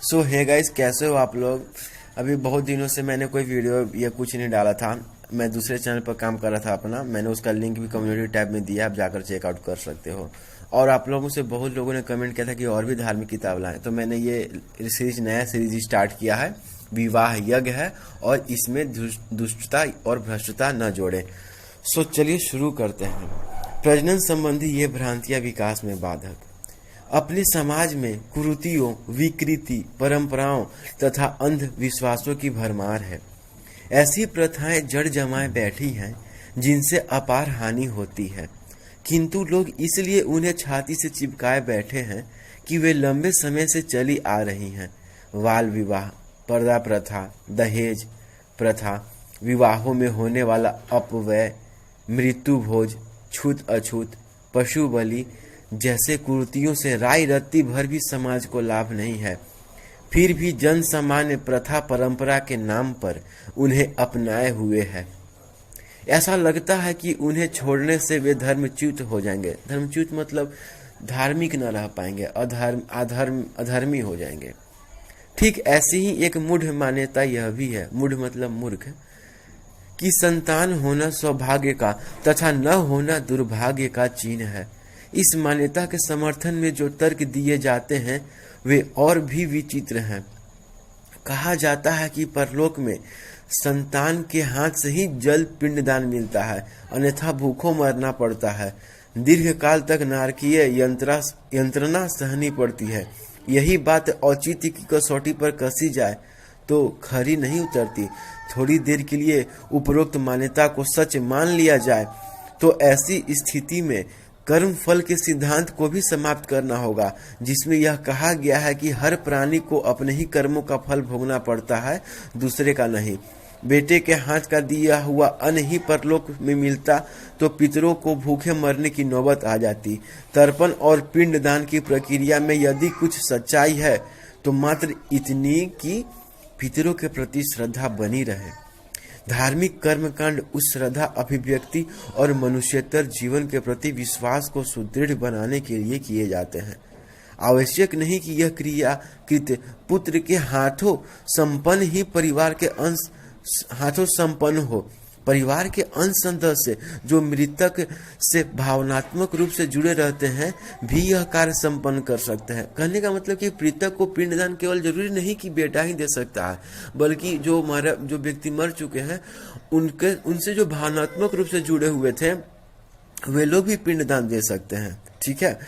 सो hey guys, कैसे हो आप लोग। अभी बहुत दिनों से मैंने कोई वीडियो या कुछ नहीं डाला था। मैं दूसरे चैनल पर काम कर रहा था अपना। मैंने उसका लिंक भी कम्युनिटी टैब में दिया, आप जाकर चेकआउट कर सकते हो। और आप लोगों से बहुत लोगों ने कमेंट किया था कि और भी धार्मिक किताब लाएं, तो मैंने ये नया सीरीज स्टार्ट किया है। विवाह यज्ञ है और इसमें दुष्टता और भ्रष्टता न जोड़े। सो चलिए शुरू करते हैं। प्रजनन संबंधी ये भ्रांतियां विकास में बाधक। अपने समाज में कुरीतियों, विकृति, परंपराओं तथा अंधविश्वासों की भरमार है। ऐसी प्रथाएं जड़ जमाए बैठी हैं जिनसे अपार हानि होती है, किंतु लोग इसलिए उन्हें छाती से चिपकाए बैठे हैं कि वे लंबे समय से चली आ रही हैं। बाल विवाह, पर्दा प्रथा, दहेज प्रथा, विवाहों में होने वाला अपव्यय, मृत्यु भोज, छूत अछूत, पशु बलि जैसे कुरीतियों से राय रत्ती भर भी समाज को लाभ नहीं है। फिर भी जन सामान्य प्रथा परंपरा के नाम पर उन्हें अपनाए हुए है। ऐसा लगता है कि उन्हें छोड़ने से वे धर्मच्युत हो जाएंगे। धर्मच्युत मतलब धार्मिक न रह पाएंगे, अधर्मी हो जाएंगे। ठीक ऐसी ही एक मूढ़ मान्यता यह भी है, मूढ़ मतलब मूर्ख, कि संतान होना सौभाग्य का तथा न होना दुर्भाग्य का चिन्ह है। इस मान्यता के समर्थन में जो तर्क दिए जाते हैं वे और भी विचित्र हैं। कहा जाता है कि परलोक में संतान के हाथ से ही जल पिंडदान मिलता है, अन्यथा भूखों मरना पड़ता है। दीर्घ काल तक नारकीय यंत्रणा सहनी पड़ती है। यही बात औचित्य की कसौटी पर कसी जाए तो खरी नहीं उतरती। थोड़ी देर के लिए उपरोक्त मान्यता को सच मान लिया जाए तो ऐसी स्थिति में कर्म फल के सिद्धांत को भी समाप्त करना होगा, जिसमें यह कहा गया है कि हर प्राणी को अपने ही कर्मों का फल भोगना पड़ता है, दूसरे का नहीं। बेटे के हाथ का दिया हुआ अन्न ही परलोक में मिलता तो पितरों को भूखे मरने की नौबत आ जाती। तर्पण और पिंडदान की प्रक्रिया में यदि कुछ सच्चाई है तो मात्र इतनी कि पितरों के प्रति श्रद्धा बनी रहे। धार्मिक कर्मकांड उस श्रद्धा, अभिव्यक्ति और मनुष्यतर जीवन के प्रति विश्वास को सुदृढ़ बनाने के लिए किए जाते हैं। आवश्यक नहीं कि यह क्रिया कृत्य पुत्र के हाथों संपन्न ही परिवार के अंश हाथों संपन्न हो। परिवार के अंश सदस्य जो मृतक से भावनात्मक रूप से जुड़े रहते हैं भी यह कार्य संपन्न कर सकते हैं। कहने का मतलब कि मृतक को पिंडदान केवल जरूरी नहीं कि बेटा ही दे सकता है, बल्कि जो व्यक्ति मर चुके हैं उनसे जो भावनात्मक रूप से जुड़े हुए थे वे लोग भी पिंडदान दे सकते हैं। ठीक है,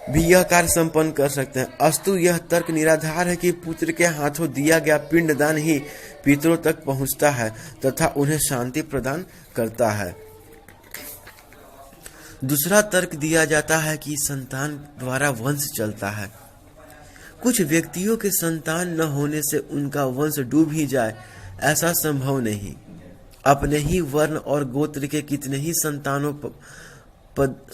भी यह कार्य संपन्न कर सकते हैं। अस्तु यह तर्क निराधार है कि पुत्र के हाथों दिया गया पिंडदान ही पितरों तक पहुंचता है तथा उन्हें शांति प्रदान करता है। दूसरा तर्क दिया जाता है कि संतान द्वारा वंश चलता है। कुछ व्यक्तियों के संतान न होने से उनका वंश डूब ही जाए, ऐसा संभव नहीं। अपने ही वर्ण और गोत्र के कितने ही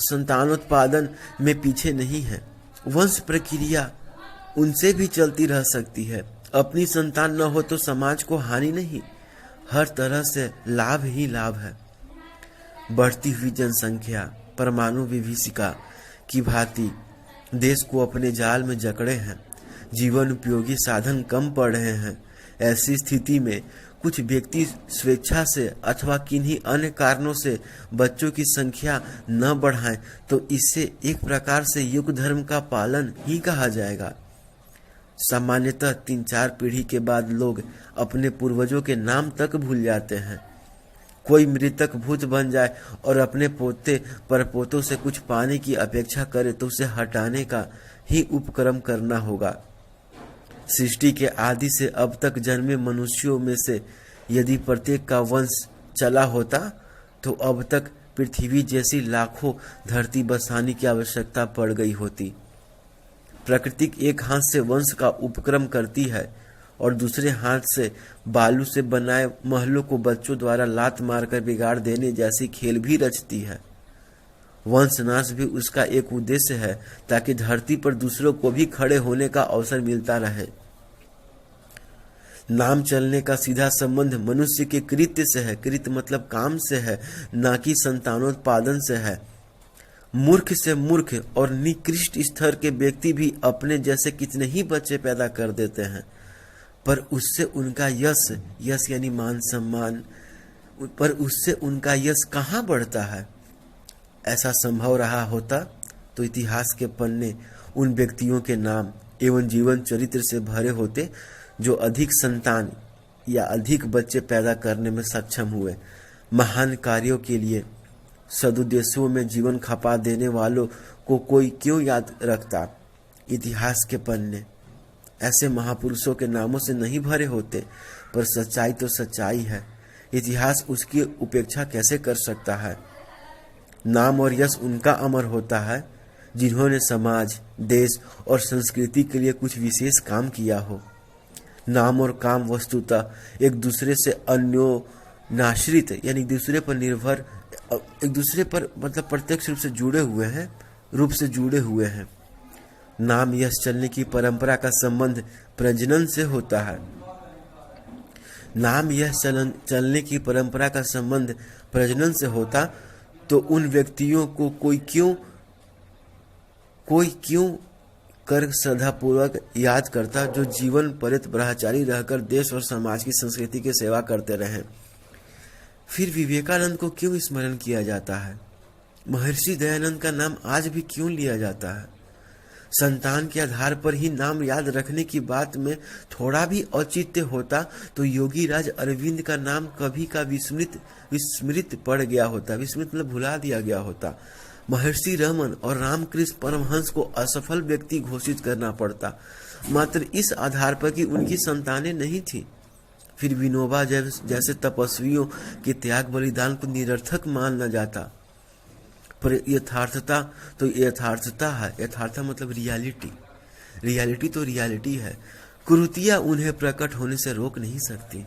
संतानोत्पादन में पीछे नहीं है। वंश प्रक्रिया उनसे भी चलती रह सकती है। अपनी संतान न हो तो समाज को हानि नहीं, हर तरह से लाभ ही लाभ है। बढ़ती हुई जनसंख्या परमाणु विभीषिका की भांति देश को अपने जाल में जकड़े हैं। जीवन उपयोगी साधन कम पड़ रहे हैं। ऐसी स्थिति में कुछ व्यक्ति स्वेच्छा से अथवा किन्हीं अन्य कारणों से बच्चों की संख्या न बढ़ाएं तो इसे एक प्रकार से युग धर्म का पालन ही कहा जाएगा। सामान्यतः 3-4 पीढ़ी के बाद लोग अपने पूर्वजों के नाम तक भूल जाते हैं। कोई मृतक भूत बन जाए और अपने पोते परपोतों से कुछ पाने की अपेक्षा करे तो उसे हटाने का ही उपक्रम करना होगा। सृष्टि के आदि से अब तक जन्मे मनुष्यों में से यदि प्रत्येक का वंश चला होता तो अब तक पृथ्वी जैसी लाखों धरती बसाने की आवश्यकता पड़ गई होती। प्रकृति एक हाथ से वंश का उपक्रम करती है और दूसरे हाथ से बालू से बनाए महलों को बच्चों द्वारा लात मारकर बिगाड़ देने जैसी खेल भी रचती है। वंशनाश भी उसका एक उद्देश्य है, ताकि धरती पर दूसरों को भी खड़े होने का अवसर मिलता रहे। नाम चलने का सीधा संबंध मनुष्य के कृत्य से है। कृत्य मतलब काम से है, ना कि संतानोत्पादन से है। मूर्ख से मूर्ख और निकृष्ट स्तर के व्यक्ति भी अपने जैसे कितने ही बच्चे पैदा कर देते हैं, पर उससे उनका यश यानी मान सम्मान, पर उससे उनका यश कहाँ बढ़ता है। ऐसा संभव रहा होता तो इतिहास के पन्ने उन व्यक्तियों के नाम एवं जीवन चरित्र से भरे होते जो अधिक संतान या अधिक बच्चे पैदा करने में सक्षम हुए, महान कार्यों के लिए सदुद्देश्यों में जीवन खपा देने वालों को कोई क्यों याद रखता। इतिहास के पन्ने ऐसे महापुरुषों के नामों से नहीं भरे होते, पर सच्चाई तो सच्चाई है, इतिहास उसकी उपेक्षा कैसे कर सकता है। नाम और यश उनका अमर होता है जिन्होंने समाज, देश और संस्कृति के लिए कुछ विशेष काम किया हो। नाम और काम वस्तुतः एक दूसरे से अन्योन्याश्रित यानी दूसरे पर निर्भर, एक दूसरे पर मतलब प्रत्यक्ष रूप से जुड़े हुए हैं। नाम यश चलने की परंपरा का संबंध प्रजनन से होता है। नाम यश चलने की परंपरा का संबंध प्रजनन से होता तो उन व्यक्तियों को कोई क्यों कर श्रद्धापूर्वक याद करता जो जीवन परित ब्रह्मचारी रहकर देश और समाज की संस्कृति की सेवा करते रहे। फिर विवेकानंद को क्यों स्मरण किया जाता है। महर्षि दयानंद का नाम आज भी क्यों लिया जाता है। संतान के आधार पर ही नाम याद रखने की बात में थोड़ा भी औचित्य होता तो योगी राज अरविंद का नाम कभी का विस्मृत पड़ गया होता। विस्मृत मतलब भुला दिया गया होता। महर्षि रमन और रामकृष्ण परमहंस को असफल व्यक्ति घोषित करना पड़ता, मात्र इस आधार पर कि उनकी संतानें नहीं थी। फिर विनोबा जैसे तपस्वियों के त्याग बलिदान को निरर्थक माना जाता, पर यथार्थता है। यथार्थता मतलब रियलिटी तो रियलिटी है। कुरीतियां उन्हें प्रकट होने से रोक नहीं सकती।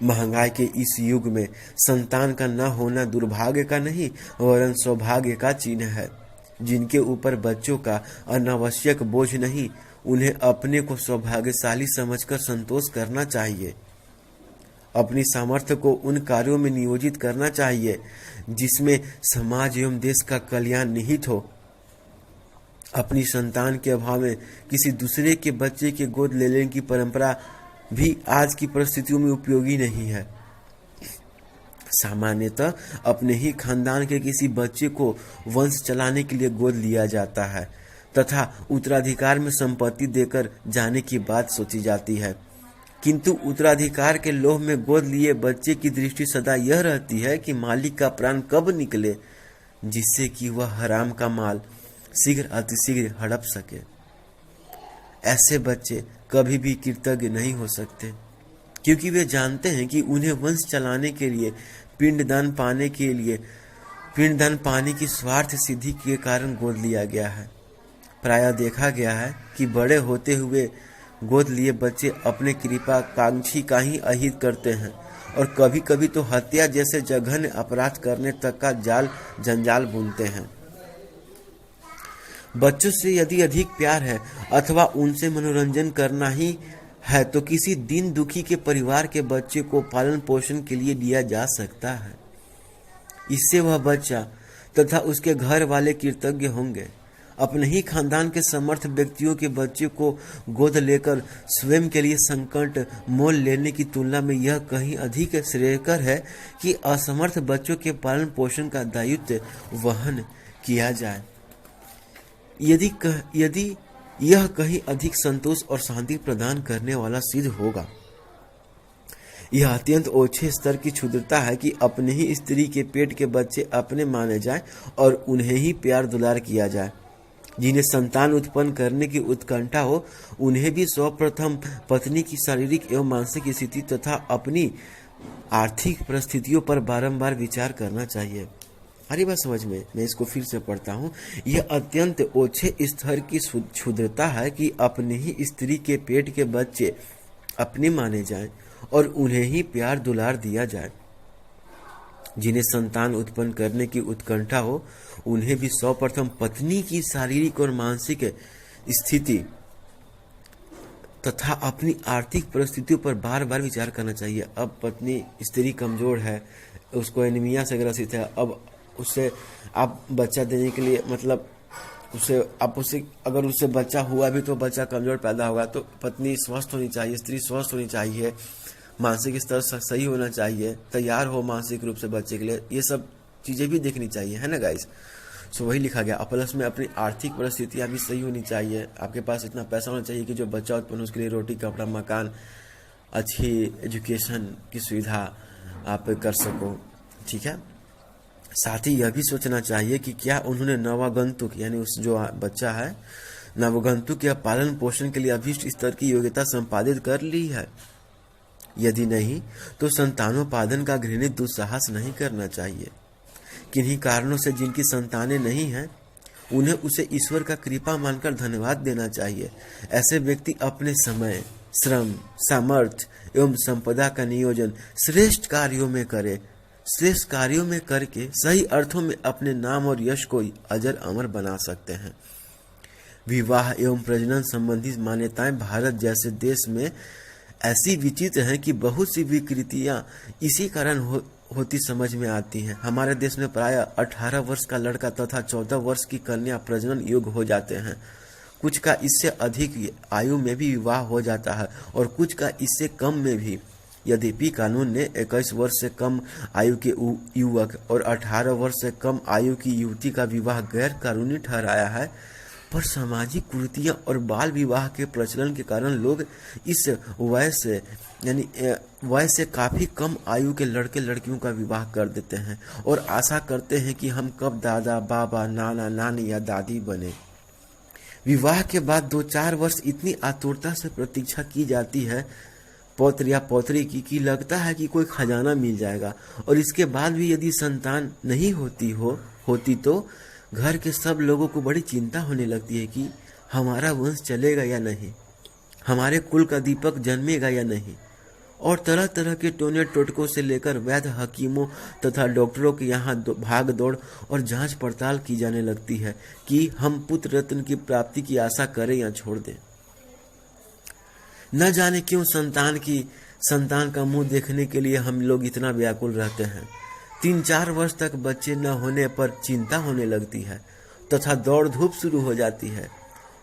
महंगाई के इस युग में संतान का न होना दुर्भाग्य का नहीं वरन सौभाग्य का चिन्ह है। जिनके ऊपर बच्चों का अनावश्यक बोझ नहीं, उन्हें अपने को सौभाग्यशाली समझकर संतोष करना चाहिए। अपनी सामर्थ्य को उन कार्यों में नियोजित करना चाहिए जिसमें समाज एवं देश का कल्याण निहित हो। अपनी संतान के अभाव में किसी दूसरे के बच्चे के गोद ले लेने की परंपरा भी आज की परिस्थितियों में उपयोगी नहीं है। सामान्यतः अपने ही खानदान के किसी बच्चे को वंश चलाने के लिए गोद लिया जाता है तथा उत्तराधिकार में संपत्ति देकर जाने की बात सोची जाती है, किंतु उत्तराधिकार के लोभ में गोद लिए बच्चे की दृष्टि सदा यह रहती है कि मालिक का प्राण कब निकले जिससे कि वह हराम का माल अतिशीघ्र हड़प सके। ऐसे बच्चे कभी भी कृतज्ञ नहीं हो सकते क्योंकि वे जानते हैं कि उन्हें वंश चलाने के लिए पिंडदान पाने की स्वार्थ सिद्धि के कारण गोद लिया गया है। प्रायः देखा गया है कि बड़े होते हुए गोद लिए बच्चे अपने कृपाकांक्षी का ही अहित करते हैं और कभी कभी तो हत्या जैसे जघन्य अपराध करने तक का जंजाल बुनते हैं। बच्चों से यदि अधिक प्यार है अथवा उनसे मनोरंजन करना ही है तो किसी दीन दुखी के परिवार के बच्चे को पालन पोषण के लिए दिया जा सकता है। इससे वह बच्चा तथा उसके घर वाले कृतज्ञ होंगे। अपने ही खानदान के समर्थ व्यक्तियों के बच्चे को गोद लेकर स्वयं के लिए संकट मोल लेने की तुलना में यह कहीं अधिक श्रेयस्कर है कि असमर्थ बच्चों के पालन पोषण का दायित्व वहन किया जाए। यदि यह कहीं अधिक संतोष और शांति प्रदान करने वाला सिद्ध होगा। यह अत्यंत ओछे स्तर की क्षुद्रता है कि अपने ही स्त्री के पेट के बच्चे अपने माने जाएं और उन्हें ही प्यार दुलार किया जाए। जिन्हें संतान उत्पन्न करने की उत्कंठा हो उन्हें भी सर्वप्रथम पत्नी की शारीरिक एवं मानसिक स्थिति तथा अपनी आर्थिक परिस्थितियों पर बारंबार विचार करना चाहिए। अरे बात समझ में, मैं इसको फिर से पढ़ता हूँ। यह अत्यंत ओछे स्तर की क्षुद्रता है कि अपने ही स्त्री के पेट के बच्चे अपने माने जाएं और उन्हें ही प्यार दुलार दिया जाए। जिन्हें संतान उत्पन्न करने की उत्कंठा हो उन्हें भी सर्वप्रथम पत्नी की शारीरिक और मानसिक स्थिति तथा अपनी आर्थिक परिस्थितियों पर बार बार विचार करना चाहिए। अब पत्नी स्त्री कमजोर है, उसको एनीमिया से ग्रसित है, अब उससे आप बच्चा देने के लिए मतलब उसे अगर उससे बच्चा हुआ भी तो बच्चा कमजोर पैदा होगा, तो पत्नी स्वस्थ होनी चाहिए, स्त्री स्वस्थ होनी चाहिए, मानसिक स्तर सही होना चाहिए, तैयार हो मानसिक रूप से बच्चे के लिए, ये सब चीजें भी देखनी चाहिए, है ना गाइस। सो वही लिखा गया। प्लस में अपनी आर्थिक परिस्थितियां भी सही होनी चाहिए, आपके पास इतना पैसा होना चाहिए कि जो बच्चा उत्पन्न उसके लिए रोटी, कपड़ा, मकान, अच्छी एजुकेशन की सुविधा आप कर सको, ठीक है। साथ ही यह भी सोचना चाहिए कि क्या उन्होंने नवागंतुक यानी उस जो बच्चा है नवगंतुक या पालन पोषण के लिए अभीष्ट स्तर की योग्यता संपादित कर ली है। यदि नहीं तो संतानोत्पादन का घृणित दुस्साहस नहीं करना चाहिए। किन्हीं कारणों से जिनकी संतानें नहीं हैं उन्हें उसे ईश्वर का कृपा मानकर धन्यवाद देना चाहिए। ऐसे व्यक्ति अपने समय, श्रम, सामर्थ्य एवं संपदा का नियोजन श्रेष्ठ कार्यों में करे, श्रेष्ठ कार्यों में करके सही अर्थों में अपने नाम और यश को अजर अमर बना सकते हैं। विवाह एवं प्रजनन संबंधी मान्यताएं भारत जैसे देश में ऐसी विचित्र हैं कि बहुत सी विकृतियां इसी कारण होती समझ में आती हैं। हमारे देश में प्राय 18 वर्ष का लड़का तथा 14 वर्ष की कन्या प्रजनन योग्य हो जाते हैं। कुछ का इससे अधिक आयु में भी विवाह हो जाता है और कुछ का इससे कम में भी। यद्यपि कानून ने 21 वर्ष से कम आयु के युवक और 18 वर्ष से कम आयु की युवती का विवाह गैर कानूनी ठहराया है, पर सामाजिक कुरीतियां और बाल विवाह के प्रचलन के कारण लोग इस वय से काफी कम आयु के लड़के लड़कियों का विवाह कर देते हैं और आशा करते हैं कि हम कब दादा, बाबा, नाना, नानी या दादी बने। विवाह के बाद 2-4 वर्ष इतनी आतुरता से प्रतीक्षा की जाती है पौत्र या पौत्री की लगता है कि कोई खजाना मिल जाएगा, और इसके बाद भी यदि संतान नहीं होती तो घर के सब लोगों को बड़ी चिंता होने लगती है कि हमारा वंश चलेगा या नहीं, हमारे कुल का दीपक जन्मेगा या नहीं, और तरह तरह के टोने टोटकों से लेकर वैद्य, हकीमों तथा डॉक्टरों के यहाँ भाग दौड़ और जांच पड़ताल की जाने लगती है कि हम पुत्र रत्न की प्राप्ति की आशा करें या छोड़ दें। न जाने क्यों संतान का मुंह देखने के लिए हम लोग इतना व्याकुल रहते हैं। 3-4 वर्ष तक बच्चे न होने पर चिंता होने लगती है तथा दौड़ धूप शुरू हो जाती है,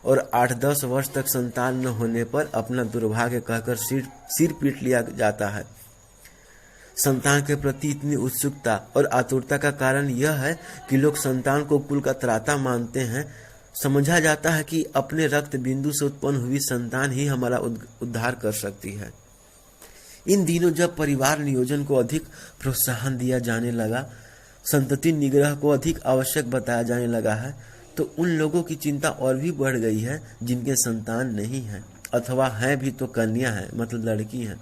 और 8-10 वर्ष तक संतान न होने पर अपना दुर्भाग्य कहकर सिर पीट लिया जाता है। संतान के प्रति इतनी उत्सुकता और आतुरता का कारण यह है कि लोग संतान को कुल का त्राता मानते हैं। समझा जाता है कि अपने रक्त बिंदु से उत्पन्न हुई संतान ही हमारा उद्धार कर सकती है। इन दिनों जब परिवार नियोजन को अधिक प्रोत्साहन दिया जाने लगा, संतति निग्रह को अधिक आवश्यक बताया जाने लगा है, तो उन लोगों की चिंता और भी बढ़ गई है जिनके संतान नहीं है, अथवा हैं भी तो कन्या है, मतलब लड़की है,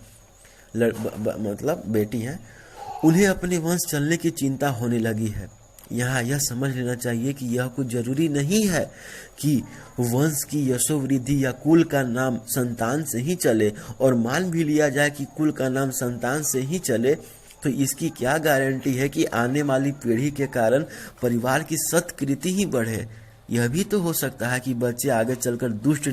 मतलब बेटी है। उन्हें अपने वंश चलने की चिंता होने लगी है। यहाँ यह समझ लेना चाहिए कि यह कुछ जरूरी नहीं है कि वंश की यशोवृद्धि या कुल का नाम संतान से ही चले, और मान भी लिया जाए कि कुल का नाम संतान से ही चले तो इसकी क्या गारंटी है कि आने वाली पीढ़ी के कारण परिवार की सत्कृति ही बढ़े। यह भी तो हो सकता है कि बच्चे आगे चलकर दुष्ट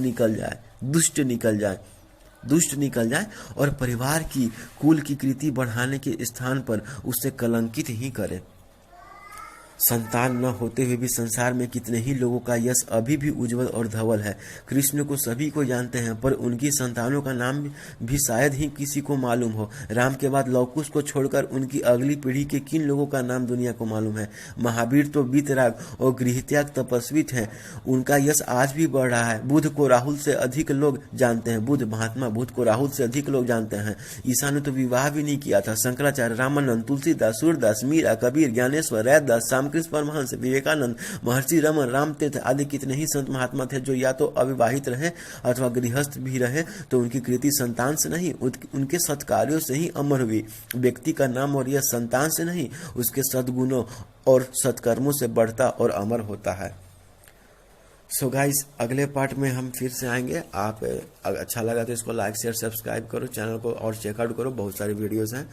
निकल जाए और परिवार की कुल की कृति बढ़ाने के स्थान पर उससे कलंकित ही करे। संतान न होते हुए भी संसार में कितने ही लोगों का यश अभी भी उज्जवल और धवल है। कृष्ण को सभी को जानते हैं, पर उनकी संतानों का नाम भी शायद ही किसी को मालूम हो। राम के बाद लवकुश को छोड़कर उनकी अगली पीढ़ी के किन लोगों का नाम दुनिया को मालूम है। महावीर तो वीतराग और गृहत्याग तपस्वी थे, उनका यश आज भी बढ़ रहा है। बुद्ध को राहुल से अधिक लोग जानते हैं, महात्मा बुद्ध को राहुल से अधिक लोग जानते हैं। ईसा ने तो विवाह भी नहीं किया था। शंकराचार्य, रामानंद, तुलसीदास, सूरदास, मीरा, कबीर, ज्ञानेश्वर, रैदास, कृष्ण परमहंस, विवेकानंद, महर्षि रमन, रामतीर्थ आदि कितने ही संत महात्मा थे जो या तो अविवाहित रहे अथवा गृहस्थ भी रहे, तो उनकी कृति संतान से नहीं, उनके सत्कार्यों से ही अमर हुई। व्यक्ति का नाम और यह संतान से नहीं, उसके सद्गुणों और सत्कर्मों से बढ़ता और अमर होता है। सो गाइस, अगले पार्ट में हम फिर से आएंगे। आप अच्छा लगा तो इसको लाइक, शेयर, सब्सक्राइब करो, चैनल को और चेकआउट करो, बहुत सारे वीडियोस हैं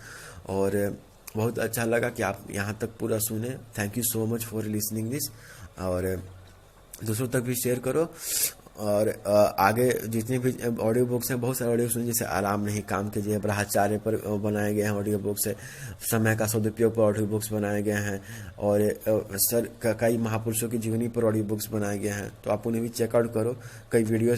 और बहुत अच्छा लगा कि आप यहाँ तक पूरा सुने। Thank you so much for listening this, और दूसरों तक भी शेयर करो और आगे जितनी भी ऑडियो बुक्स हैं, बहुत सारे ऑडियो बुक्स हैं, जैसे आराम नहीं काम कीजिए, ब्रह्मचार्य पर बनाए गए हैं ऑडियो बुक्स, समय का सदुपयोग पर ऑडियो बुक्स बनाए गए हैं, और कई महापुरुषों की जीवनी पर ऑडियो बुक्स बनाए गए हैं। तो आप उन्हें भी चेकआउट करो। कई वीडियोस